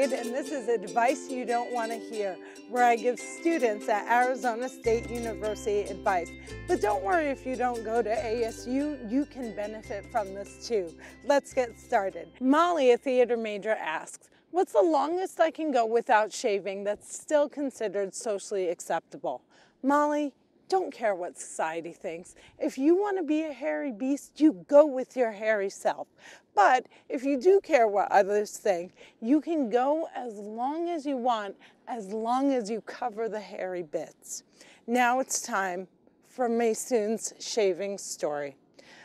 Zayid, and this is Advice You Don't Want to Hear, where I give students at Arizona State University advice. But don't worry if you don't go to ASU, you can benefit from this too. Let's get started. Molly, a theater major, asks, what's the longest I can go without shaving that's still considered socially acceptable? Molly, don't care what society thinks. If you want to be a hairy beast, you go with your hairy self. But if you do care what others think, you can go as long as you want, as long as you cover the hairy bits. Now it's time for Maysoon's shaving story.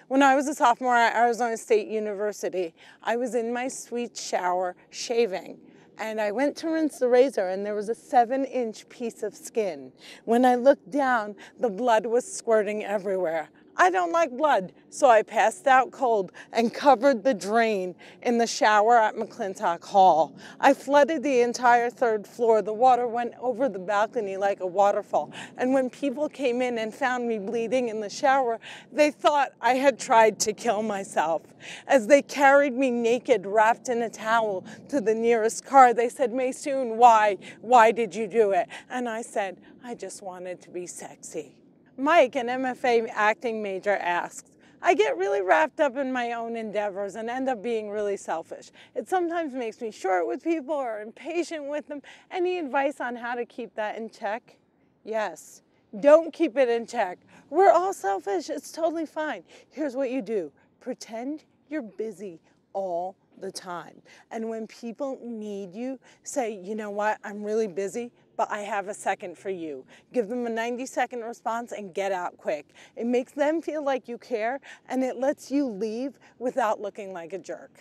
When I was a sophomore at Arizona State University, I was in my sweet shower shaving. And I went to rinse the razor and there was a 7-inch piece of skin. When I looked down, the blood was squirting everywhere. I don't like blood, so I passed out cold and covered the drain in the shower at McClintock Hall. I flooded the entire 3rd floor. The water went over the balcony like a waterfall. And when people came in and found me bleeding in the shower, they thought I had tried to kill myself. As they carried me naked, wrapped in a towel, to the nearest car, they said, "Maysoon, why? Why did you do it?" And I said, I just wanted to be sexy. Mike, an MFA acting major, asks, I get really wrapped up in my own endeavors and end up being really selfish. It sometimes makes me short with people or impatient with them. Any advice on how to keep that in check? Yes. Don't keep it in check. We're all selfish. It's totally fine. Here's what you do. Pretend you're busy all the time. And when people need you, say, you know what, I'm really busy, but I have a second for you. Give them a 90-second response and get out quick. It makes them feel like you care, and it lets you leave without looking like a jerk.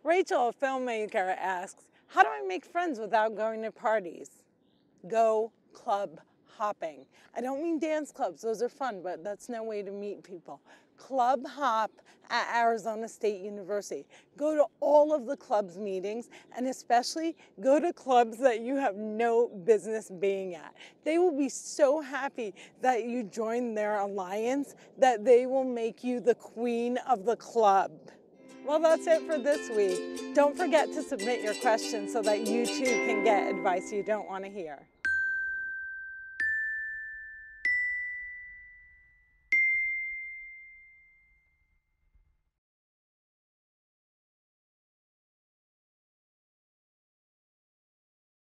Rachel, a filmmaker, asks, how do I make friends without going to parties? Go club hopping. I don't mean dance clubs, those are fun, but that's no way to meet people. Club hop at Arizona State University. Go to all of the club's meetings and especially go to clubs that you have no business being at. They will be so happy that you joined their alliance that they will make you the queen of the club. Well, that's it for this week. Don't forget to submit your questions so that you too can get advice you don't want to hear.